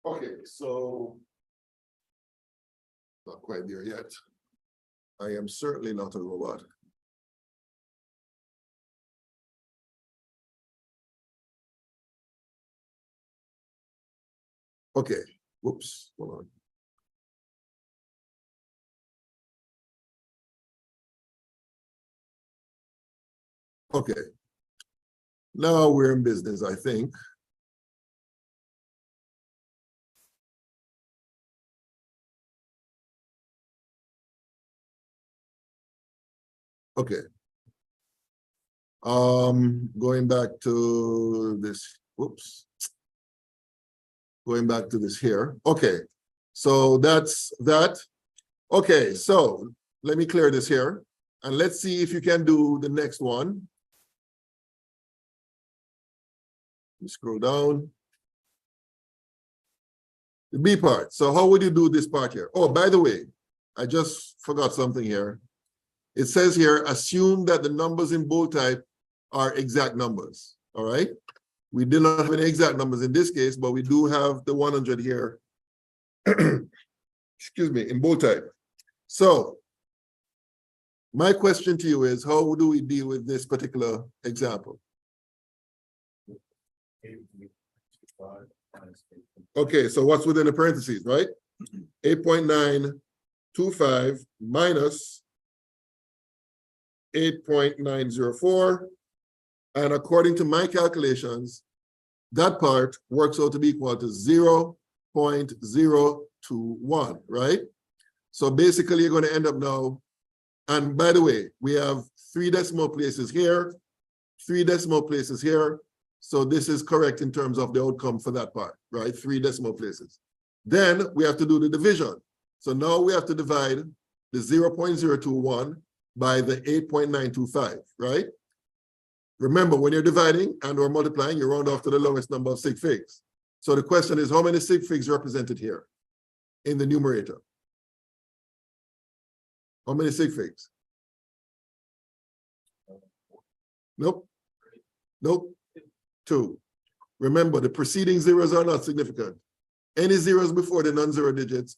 Okay, so not quite there yet. I am certainly not a robot. Okay, whoops, hold on. Okay, now we're in business, I think. Okay. Going back to this, whoops. Going back to this here. Okay, so that's that. Okay, so let me clear this here and let's see if you can do the next one. You scroll down. The B part. So how would you do this part here? Oh, by the way, I just forgot something here. It says here, assume that the numbers in bold type are exact numbers, all right? We did not have any exact numbers in this case, but we do have the 100 here, excuse me, in bold type. So my question to you is, how do we deal with this particular example? Okay, so what's within the parentheses, right? 8.925 minus 8.904. And according to my calculations, that part works out to be equal to 0.021, right? So basically, you're going to end up now, and by the way, we have 3 decimal places here, 3 decimal places here. So this is correct in terms of the outcome for that part, right? 3 decimal places. Then we have to do the division. So now we have to divide the 0.021 by the 8.925, right? Remember, when you're dividing and or multiplying, you round off to the lowest number of sig figs. So the question is, how many sig figs represented here in the numerator? How many sig figs? Nope. Nope. 2. Remember, the preceding zeros are not significant. Any zeros before the non-zero digits,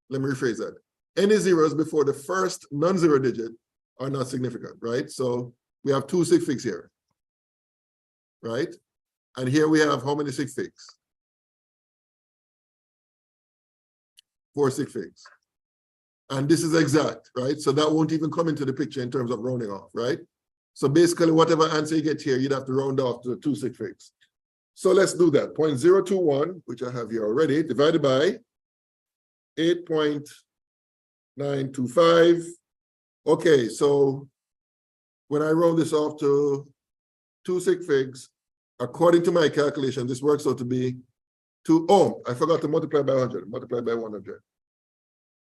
let me rephrase that. Any zeros before the first non-zero digit are not significant, right? So we have 2 sig figs here, right? And here we have how many sig figs? 4 sig figs. And this is exact, right? So that won't even come into the picture in terms of rounding off, right? So basically, whatever answer you get here, you'd have to round off to the 2 sig figs. So let's do that. 0.021, which I have here already, divided by 8.925. Okay, so when I round this off to 2 sig figs, according to my calculation, this works out to be 2. Oh, I forgot to multiply by 100, multiply by 100.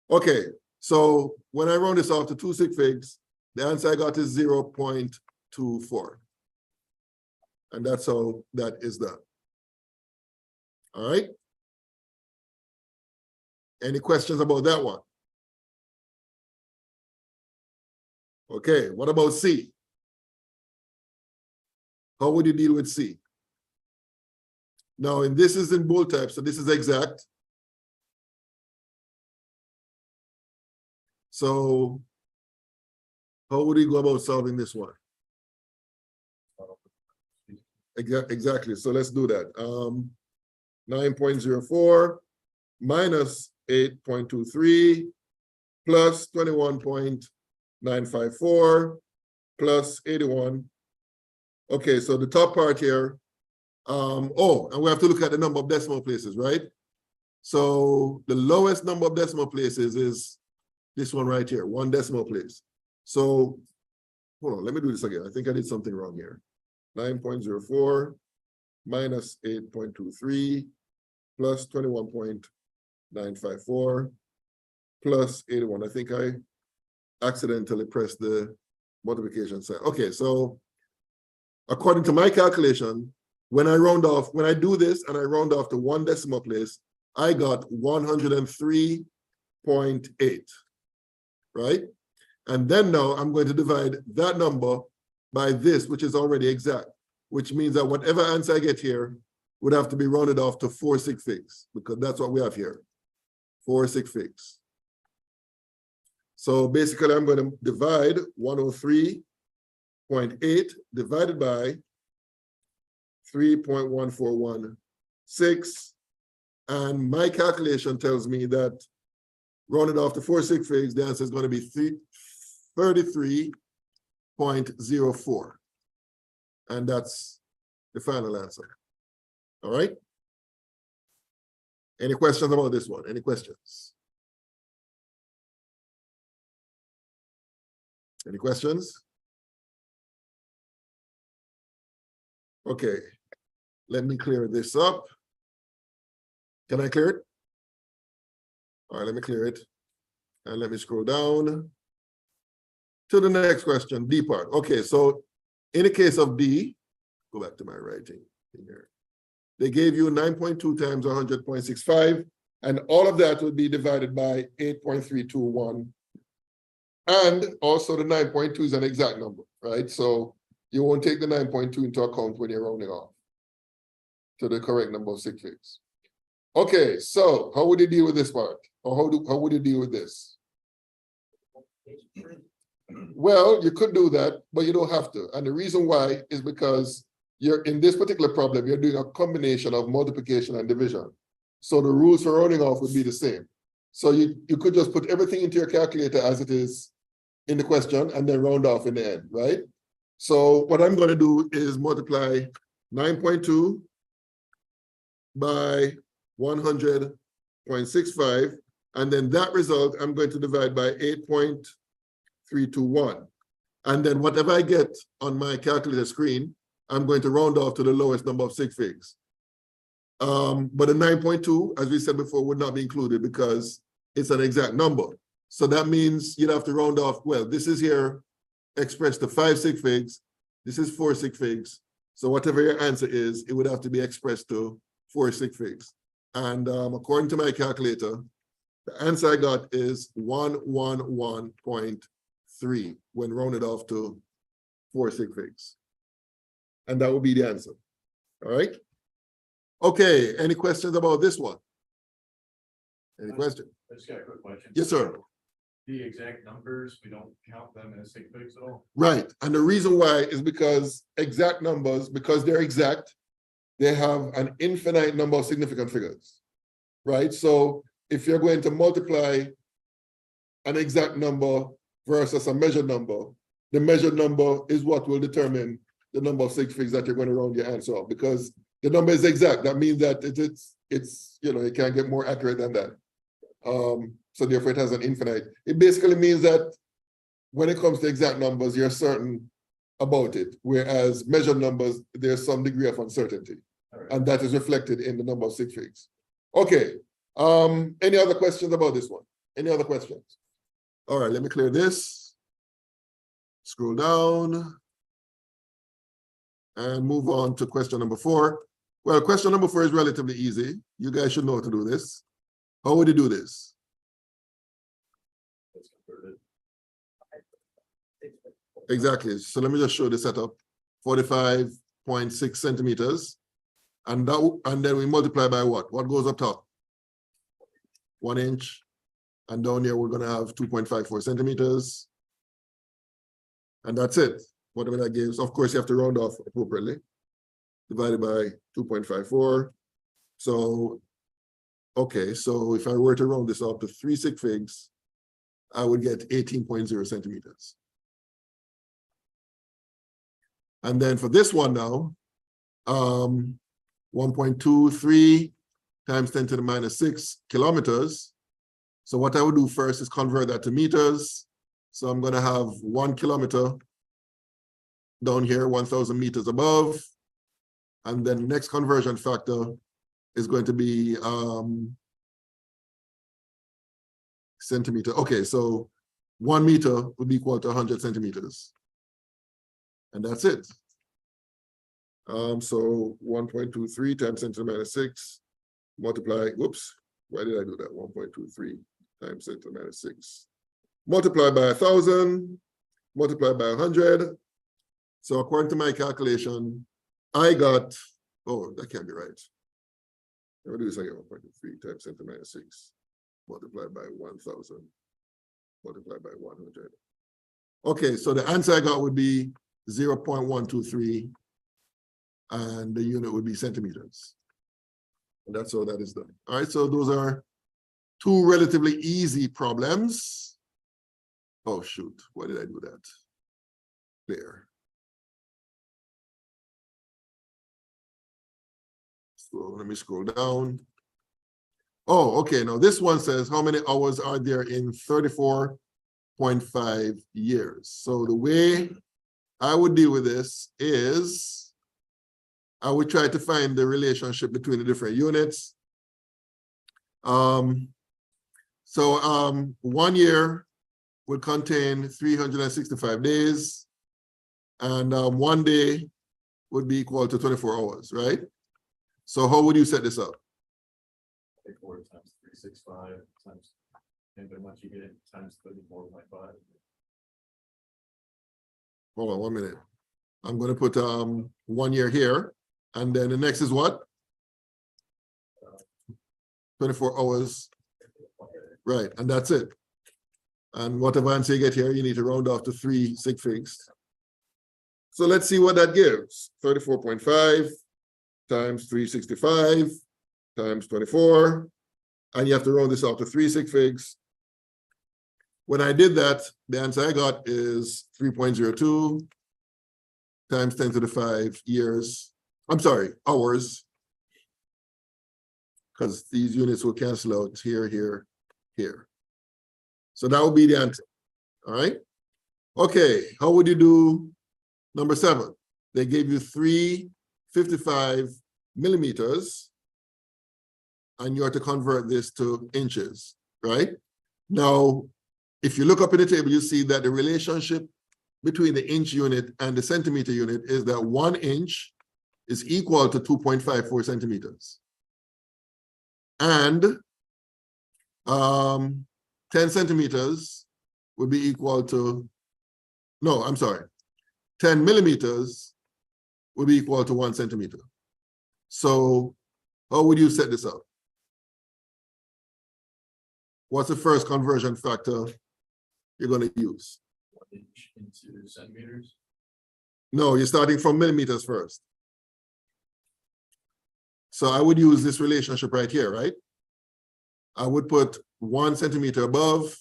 Okay, so when I round this off to 2 sig figs, the answer I got is 0.24. And that's how that is done. All right. Any questions about that one? Okay, what about C? How would you deal with C? Now, and this is in bold type, so this is exact. So how would you go about solving this one? Exactly, so let's do that. 9.04 minus 8.23 plus 21.954 plus 81. Okay, so the top part here, oh, and we have to look at the number of decimal places, right? So the lowest number of decimal places is this one right here, 1 decimal place. So hold on, let me do this again. I think I did something wrong here. 9.04 minus 8.23 plus 21.954 plus 81. I think I accidentally pressed the multiplication sign. Okay, so according to my calculation, when I round off, when I do this and I round off to 1 decimal place, I got 103.8, right? And then now I'm going to divide that number by this, which is already exact, which means that whatever answer I get here would have to be rounded off to 4 sig figs, because that's what we have here, 4 sig figs. So basically, I'm going to divide 103.8 divided by 3.1416. And my calculation tells me that rounded off to 4 sig figs, the answer is going to be 33.04. And that's the final answer. All right. Any questions about this one? Any questions? Any questions? Okay, let me clear this up. Can I clear it? All right, let me clear it. And let me scroll down to the next question, D part. Okay, so in the case of D, go back to my writing here. They gave you 9.2 times 100.65, and all of that would be divided by 8.321. And also the 9.2 is an exact number, right? So you won't take the 9.2 into account when you're rounding off to the correct number of sig figs. Okay, so how would you deal with this part? Or how would you deal with this? Well, you could do that, but you don't have to. And the reason why is because you're in this particular problem, you're doing a combination of multiplication and division. So the rules for rounding off would be the same. So you could just put everything into your calculator as it is in the question and then round off in the end, right? So what I'm going to do is multiply 9.2 by 100.65, and then that result I'm going to divide by 8.321. And then whatever I get on my calculator screen, I'm going to round off to the lowest number of sig figs. But the 9.2, as we said before, would not be included because it's an exact number. So that means you'd have to round off, well, this is here expressed to 5 sig figs, this is 4 sig figs. So whatever your answer is, it would have to be expressed to 4 sig figs. And according to my calculator, the answer I got is 111.3 when rounded off to 4 sig figs. And that would be the answer. All right. Okay, any questions about this one? Any questions? I just got a quick question. Yes, sir. The exact numbers, we don't count them as sig figs at all? Right, and the reason why is because exact numbers, because they're exact, they have an infinite number of significant figures, right? So if you're going to multiply an exact number versus a measured number, the measured number is what will determine the number of sig figs that you're going to round your answer off, because the number is exact. That means that it's you know, it can't get more accurate than that. So therefore it has an infinite. It basically means that when it comes to exact numbers, you're certain about it, whereas measured numbers, there's some degree of uncertainty, Right. and that is reflected in the number of sig figs. Okay, any other questions about this one? Any other questions? All right, let me clear this. Scroll down and move on to question number 4. Well, question number 4 is relatively easy. You guys should know how to do this. How would you do this? Exactly. So let me just show the setup. 45.6 centimeters. And then we multiply by what? What goes up top? 1 inch. And down here, we're going to have 2.54 centimeters. And that's it. Whatever that gives. Of course, you have to round off appropriately. Divided by 2.54. So, okay. So if I were to round this up to 3 sig figs, I would get 18.0 centimeters. And then for this one now, 1.23 times 10 to the minus 6 kilometers. So what I would do first is convert that to meters. So I'm going to have 1 kilometer down here, 1,000 meters above. And then the next conversion factor is going to be centimeter. Okay, so 1 meter would be equal to 100 centimeters. And that's it. So 1.23 times 10 to the minus 6 multiply, whoops, why did I do that? 1.23 times 10 to the minus 6. Multiply by 1,000, multiply by 100. So according to my calculation, I got, oh, that can't be right. Let me do this again, 1.3 times 10 to the minus 6 multiplied by 1,000 multiplied by 100. Okay, so the answer I got would be 0.123, and the unit would be centimeters. And that's how that is done. All right, so those are two relatively easy problems. Oh, shoot, why did I do that? There. So let me scroll down. Oh, okay, now this one says, how many hours are there in 34.5 years? So the way I would deal with this is I would try to find the relationship between the different units. 1 year would contain 365 days, and 1 day would be equal to 24 hours, right? So how would you set this up? 4 times 365 times, and then once you get it times 34.5. Hold on 1 minute. I'm going to put 1 year here, and then the next is what? 24 hours. Right, and that's it. And whatever answer you get here, you need to round off to 3 sig figs. So let's see what that gives. 34.5 times 365 times 24. And you have to round this off to 3 sig figs. When I did that, the answer I got is 3.02 times 10 to the 5 years. I'm sorry, hours. Because these units will cancel out here, here, here. So that would be the answer. All right. Okay, how would you do number 7? They gave you 355 millimeters, and you are to convert this to inches, right? Now, if you look up in the table, you see that the relationship between the inch unit and the centimeter unit is that 1 inch is equal to 2.54 centimeters. And 10 centimeters would be equal to, no, I'm sorry, 10 millimeters would be equal to 1 centimeter. So how would you set this up? What's the first conversion factor you're going to use? 1 inch into centimeters. No, you're starting from millimeters first. So I would use this relationship right here, right? I would put 1 centimeter above,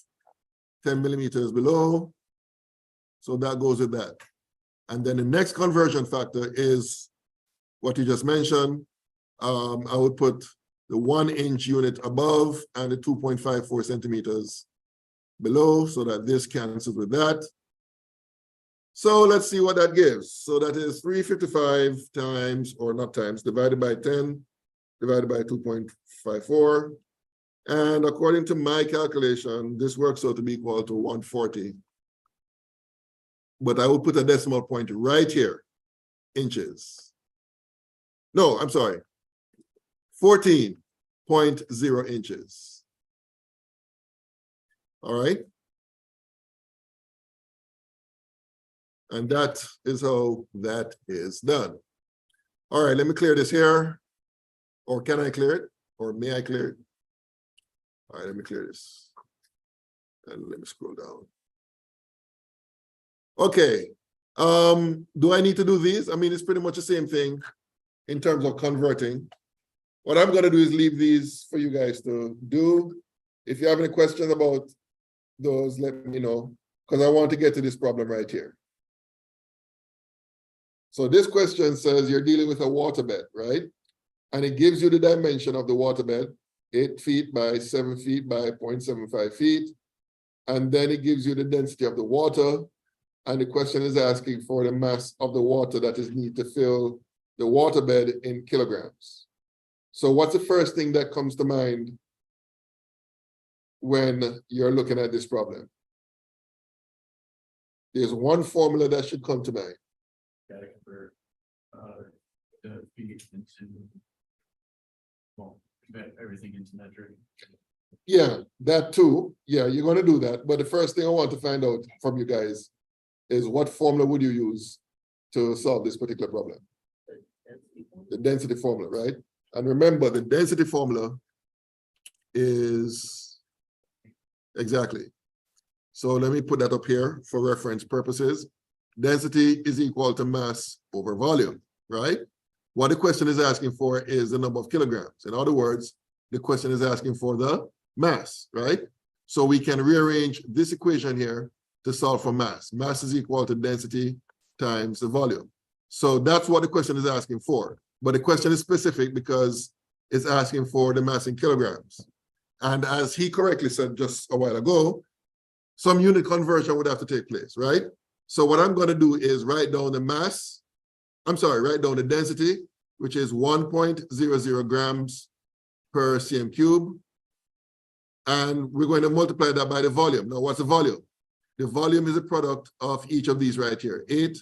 10 millimeters below. So that goes with that. And then the next conversion factor is what you just mentioned. I would put the 1 inch unit above and the 2.54 centimeters below, so that this cancels with that. So let's see what that gives. So that is 355 times, or not times, divided by 10, divided by 2.54. And according to my calculation, this works out to be equal to 140. But I will put a decimal point right here, inches. No, I'm sorry, 14.0 inches. All right. And that is how that is done. All right, let me clear this here. Or can I clear it? Or may I clear it? All right, let me clear this. And let me scroll down. Okay. Do I need to do these? I mean, it's pretty much the same thing in terms of converting. What I'm going to do is leave these for you guys to do. If you have any questions about those, let me know, because I want to get to this problem right here. So this question says you're dealing with a waterbed, right? And it gives you the dimension of the waterbed, 8 feet by 7 feet by 0.75 feet. And then it gives you the density of the water. And the question is asking for the mass of the water that is needed to fill the waterbed in kilograms. So what's the first thing that comes to mind when you're looking at this problem? There's one formula that should come to mind. Gotta convert the feet into, well, convert everything into metric. Yeah, that too. Yeah, you're going to do that. But the first thing I want to find out from you guys is what formula would you use to solve this particular problem? The density formula, right? And remember, the density formula is exactly. So let me put that up here for reference purposes. Density is equal to mass over volume, right? What the question is asking for is the number of kilograms. In other words, the question is asking for the mass, right? So we can rearrange this equation here to solve for mass. Mass is equal to density times the volume. So that's what the question is asking for. But the question is specific because it's asking for the mass in kilograms. And as he correctly said just a while ago, some unit conversion would have to take place, right? So what I'm going to do is write down the mass, write down the density, which is 1.00 grams per cm cube. And we're going to multiply that by the volume. Now, what's the volume? The volume is a product of each of these right here, 8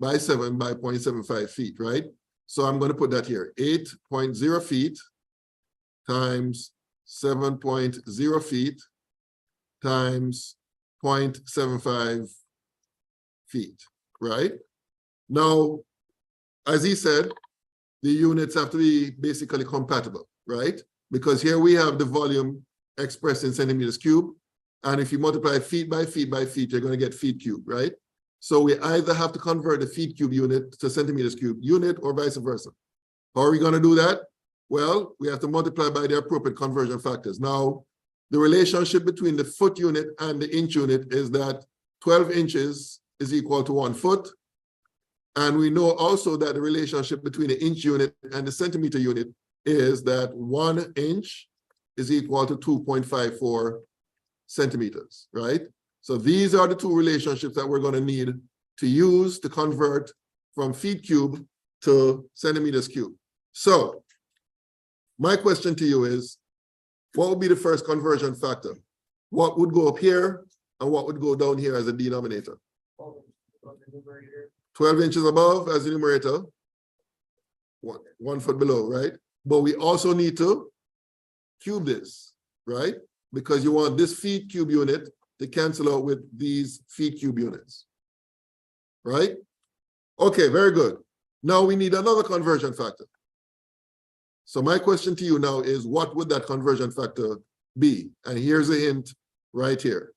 by 7 by 0.75 feet, right? So I'm going to put that here, 8.0 feet times 7.0 feet times 0.75 feet, right? Now, as he said, the units have to be basically compatible, right? Because here we have the volume expressed in centimeters cube, and if you multiply feet by feet by feet, you're going to get feet cube, right? So we either have to convert the feet cube unit to centimeters cube unit or vice versa. How are we going to do that? Well, we have to multiply by the appropriate conversion factors. Now, the relationship between the foot unit and the inch unit is that 12 inches is equal to 1 foot. And we know also that the relationship between the inch unit and the centimeter unit is that 1 inch is equal to 2.54 centimeters, right? So these are the two relationships that we're going to need to use to convert from feet cube to centimeters cube. So my question to you is, what would be the first conversion factor? What would go up here and what would go down here as a denominator? 12 inches above as the numerator, 1 foot below, right? But we also need to cube this, right? Because you want this feet cube unit to cancel out with these feet cube units, right? Okay, very good. Now we need another conversion factor. So my question to you now is, what would that conversion factor be? And here's a hint right here.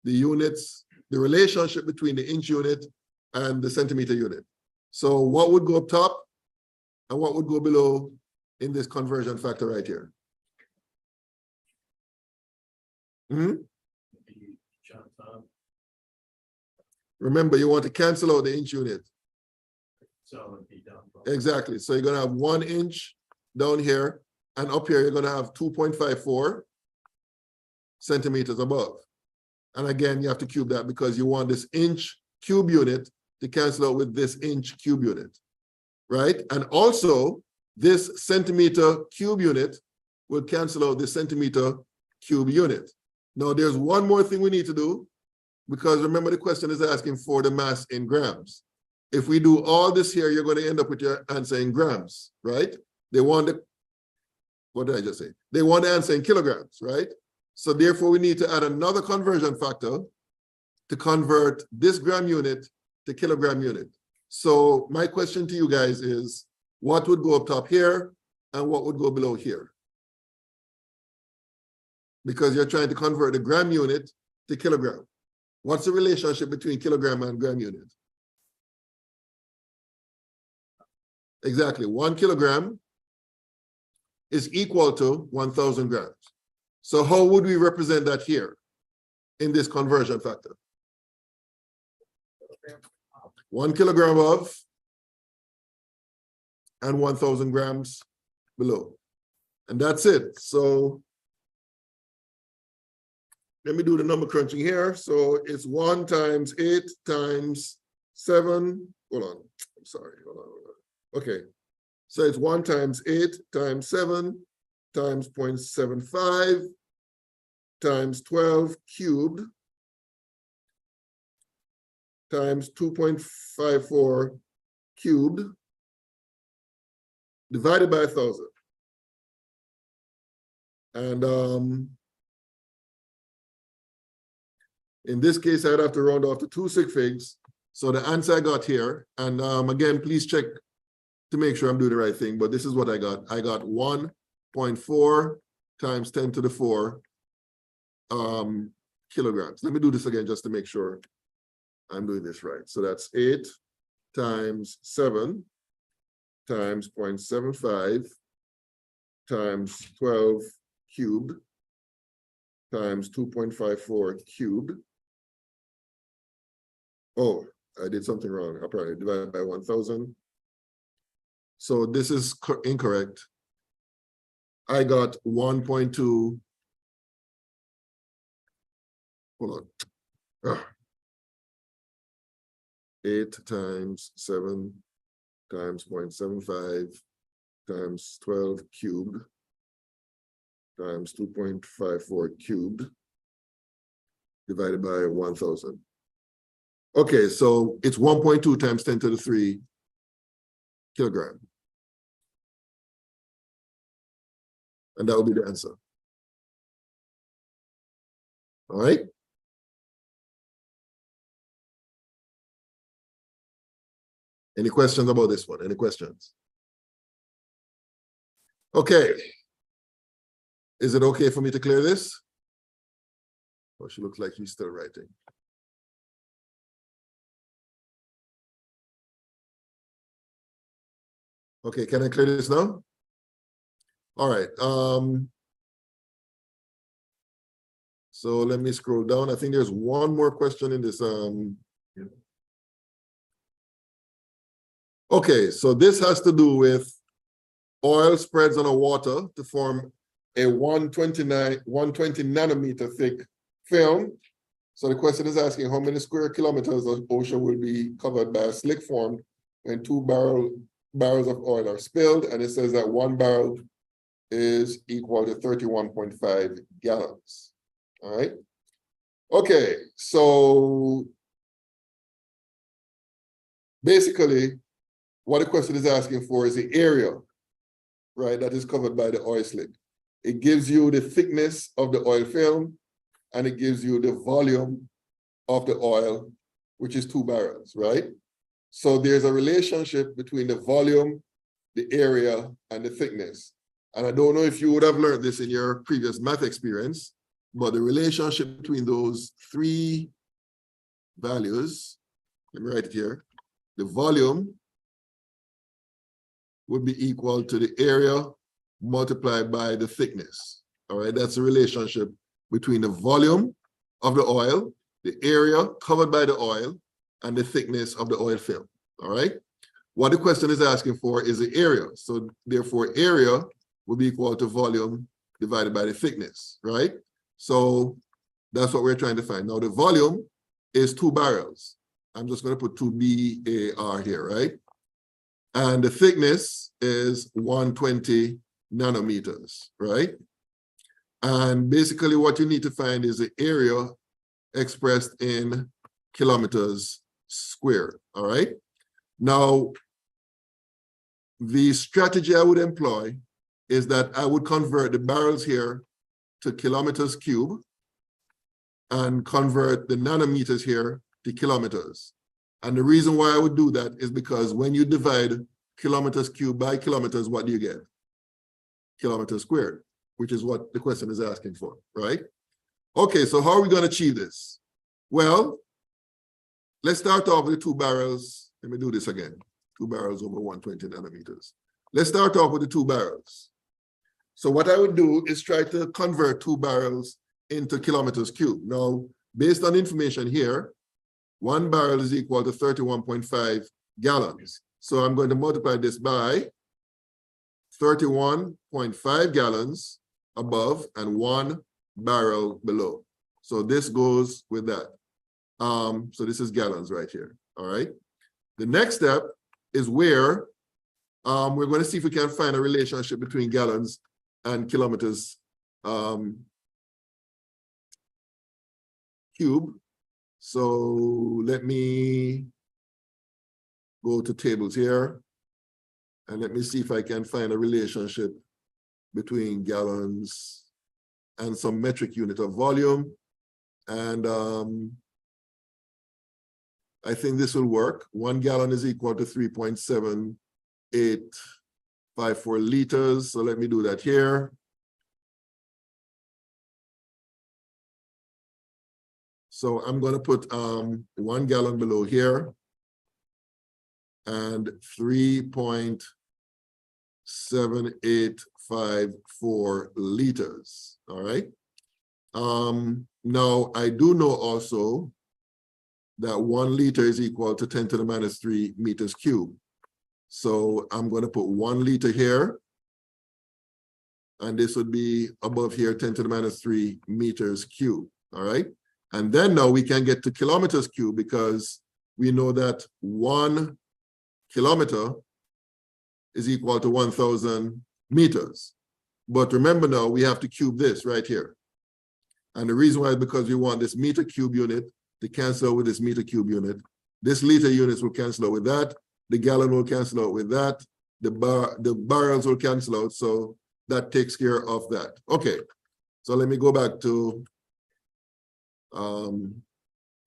The units, the relationship between the inch unit and the centimeter unit. So what would go up top and what would go below in this conversion factor right here? Remember, you want to cancel out the inch unit. So it'd be down. Exactly. So you're going to have 1 inch down here, and up here, you're going to have 2.54 centimeters above. And again, you have to cube that because you want this inch cube unit to cancel out with this inch cube unit, right? And also, this centimeter cube unit will cancel out this centimeter cube unit. Now, there's one more thing we need to do, because remember the question is asking for the mass in grams. If we do all this here, you're going to end up with your answer in grams, right? They want the, what did I just say? They want the answer in kilograms, right? So therefore, we need to add another conversion factor to convert this gram unit to kilogram unit. So my question to you guys is, what would go up top here and what would go below here? Because you're trying to convert the gram unit to kilogram. What's the relationship between kilogram and gram unit? Exactly, 1 kilogram is equal to 1,000 grams. So how would we represent that here in this conversion factor? 1 kilogram of and 1,000 grams below. And that's it. So let me do the number crunching here. So it's 1 times 8 times 7. Hold on. I'm sorry. Hold on. Okay. So it's 1 times 8 times 7 times 0.75 times 12 cubed times 2.54 cubed divided by 1,000. And in this case, I'd have to round off to 2 sig figs. So the answer I got here, and again, please check to make sure I'm doing the right thing, but this is what I got. I got 1.4 times 10 to the 4 kilograms. Let me do this again just to make sure I'm doing this right. So that's 8 times 7 times 0.75 times 12 cubed times 2.54 cubed. Oh, I did something wrong. Apparently divided by 1,000. So this is incorrect. I got 1.2. Hold on. 8 times 7 times 0.75 times 12 cubed times 2.54 cubed divided by 1,000. Okay, so it's 1.2 times 10 to the 3 kilogram. And that will be the answer. All right. Any questions about this one? Any questions? Okay. Is it okay for me to clear this? Oh, she looks like she's still writing. Okay, can I clear this now? All right. So let me scroll down. I think there's one more question in this. Okay, so this has to do with oil spreads on a water to form a 120 nanometer thick film. So the question is asking how many square kilometers of ocean will be covered by a slick formed when 2 barrels of oil are spilled, and it says that 1 barrel is equal to 31.5 gallons. All right. Okay, so basically what the question is asking for is the area, right, that is covered by the oil slick. It gives you the thickness of the oil film, and it gives you the volume of the oil, which is 2 barrels, right? So there's a relationship between the volume, the area, and the thickness. And I don't know if you would have learned this in your previous math experience, but the relationship between those 3 values, let me write it here, the volume would be equal to the area multiplied by the thickness. All right, that's the relationship between the volume of the oil, the area covered by the oil, and the thickness of the oil film. All right. What the question is asking for is the area. So therefore, area will be equal to volume divided by the thickness, right? So that's what we're trying to find. Now the volume is 2 barrels. I'm just going to put 2 BAR here, right? And the thickness is 120 nanometers, right? And basically what you need to find is the area expressed in kilometers squared, all right? Now, the strategy I would employ is that I would convert the barrels here to kilometers cubed and convert the nanometers here to kilometers. And the reason why I would do that is because when you divide kilometers cubed by kilometers, what do you get? Kilometers squared, which is what the question is asking for, right? Okay, so how are we going to achieve this? Well, let's start off with the 2 barrels. Let me do this again. 2 barrels over 120 nanometers. Let's start off with the 2 barrels. So what I would do is try to convert 2 barrels into kilometers cubed. Now, based on information here, 1 barrel is equal to 31.5 gallons. So I'm going to multiply this by 31.5 gallons above and 1 barrel below. So this goes with that. So this is gallons right here, all right? The next step is where we're going to see if we can find a relationship between gallons and kilometers cube. So let me go to tables here and let me see if I can find a relationship between gallons and some metric unit of volume. And I think this will work. 1 gallon is equal to 3.7 liters. So let me do that here. So I'm going to put 1 gallon below here and 3.7854 liters. All right. Now I do know also that 1 liter is equal to 10 to the minus 3 meters cubed. So I'm going to put 1 liter here. And this would be above here, 10 to the minus 3 meters cubed. All right. And then now we can get to kilometers cubed because we know that 1 kilometer is equal to 1,000 meters. But remember now, we have to cube this right here. And the reason why is because we want this meter cube unit to cancel out with this meter cube unit. This liter units will cancel out with that. The gallon will cancel out with that. The barrels will cancel out. So that takes care of that. Okay. So let me go back to,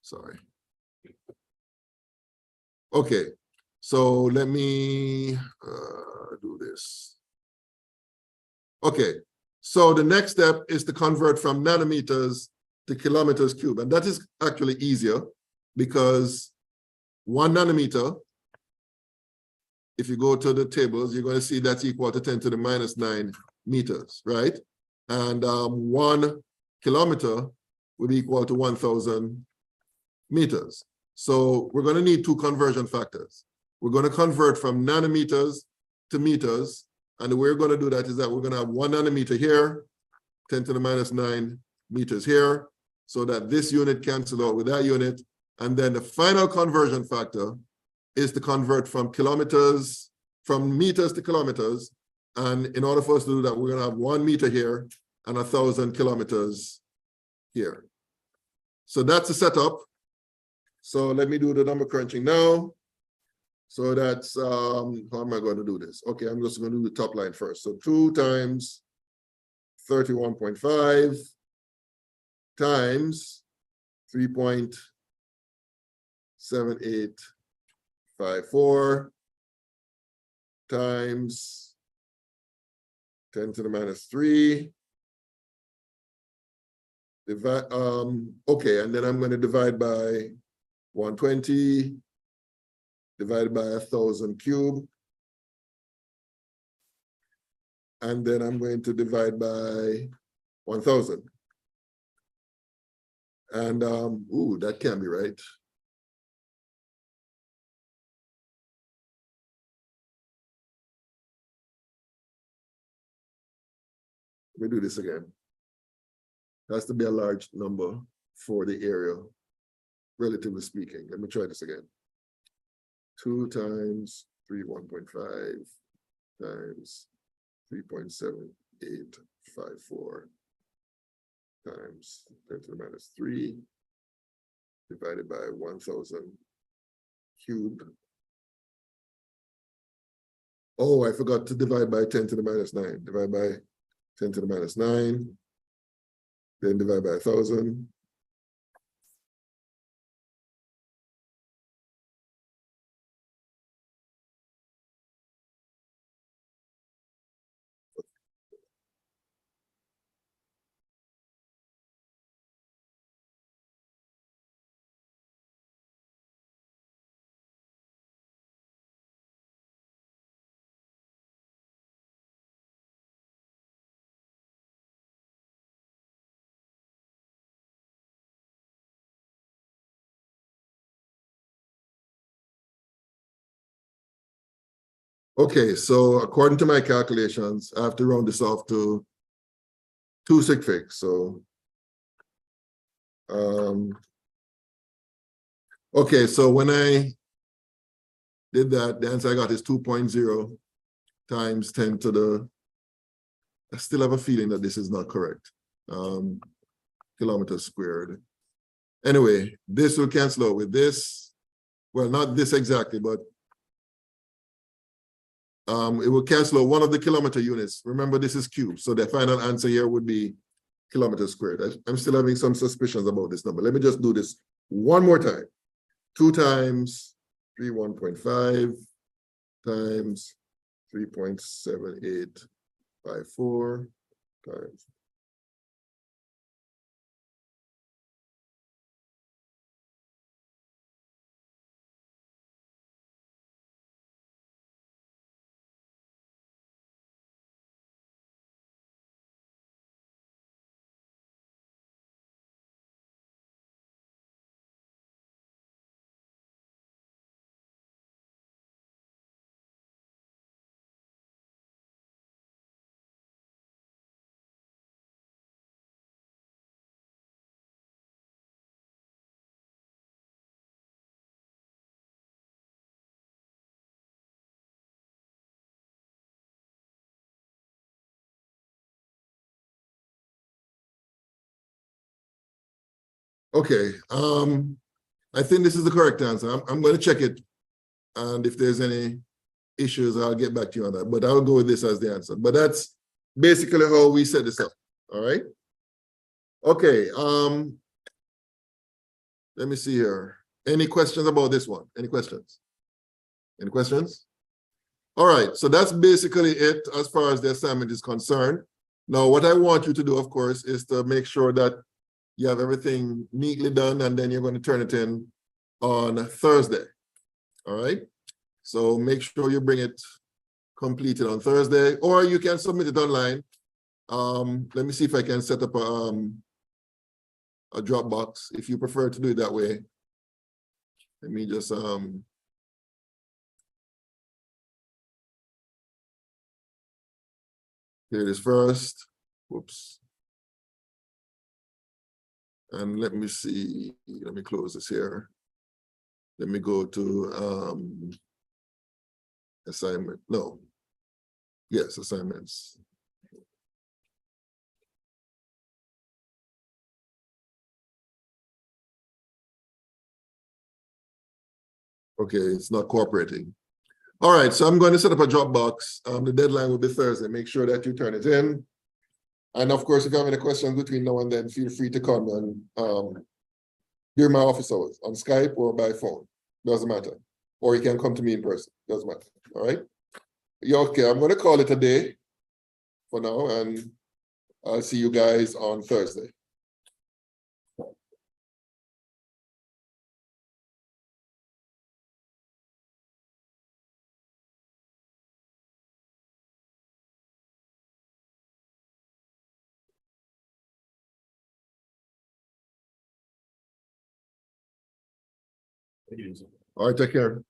sorry. Okay. So let me do this. Okay. So the next step is to convert from nanometers to kilometers cubed. And that is actually easier because 1 nanometer, if you go to the tables, you're going to see that's equal to 10 to the minus 9 meters, right? And 1 kilometer would be equal to 1,000 meters. So we're going to need 2 conversion factors. We're going to convert from nanometers to meters. And the way we're going to do that is that we're going to have 1 nanometer here, 10 to the minus 9 meters here, so that this unit cancels out with that unit. And then the final conversion factor is to convert from kilometers, from meters to kilometers. And in order for us to do that, we're going to have 1 meter here and 1,000 kilometers here. So that's the setup. So let me do the number crunching now. So that's, how am I going to do this? Okay, I'm just going to do the top line first. So 2 times 31.5 times 3.7854 times 10 to the minus 3. Divide, okay, and then I'm going to divide by 120 divided by 1,000 cubed. And then I'm going to divide by 1,000. And, ooh, that can't be right. Let me do this again. It has to be a large number for the area, relatively speaking. Let me try this again. 2 times 1.5 times 3.7854 times 10 to the minus 3 divided by 1,000 cubed. Oh, I forgot to divide by 10 to the minus 9. Divide by 10 to the minus 9. Then divide by 1,000. Okay, so according to my calculations, I have to round this off to 2 sig figs. So, okay, so when I did that, the answer I got is 2.0 times 10 to the, I still have a feeling that this is not correct. Kilometers squared. Anyway, this will cancel out with this. Well, not this exactly, but it will cancel out one of the kilometer units. Remember, this is cubed. So the final answer here would be kilometers squared. I'm still having some suspicions about this number. Let me just do this one more time. 2 times 1.5 times 3.7854 times. Okay, I think this is the correct answer. I'm going to check it. And if there's any issues, I'll get back to you on that. But I'll go with this as the answer. But that's basically how we set this up. All right. Okay. Let me see here. Any questions about this one? Any questions? Any questions? All right. So that's basically it as far as the assignment is concerned. Now, what I want you to do, of course, is to make sure that you have everything neatly done, and then you're going to turn it in on Thursday. All right. So make sure you bring it completed on Thursday, or you can submit it online. Let me see if I can set up a Dropbox if you prefer to do it that way. Let me just here it is first. Whoops. And let me see. Let me close this here. Let me go to assignment. No. Yes, assignments. Okay, it's not cooperating. All right, so I'm going to set up a Dropbox. The deadline will be Thursday. Make sure that you turn it in. And of course, if you have any questions between now and then, feel free to come and during my office hours on Skype or by phone. Doesn't matter. Or you can come to me in person. Doesn't matter. All right. Yeah, okay, I'm going to call it a day for now, and I'll see you guys on Thursday. All right, take care.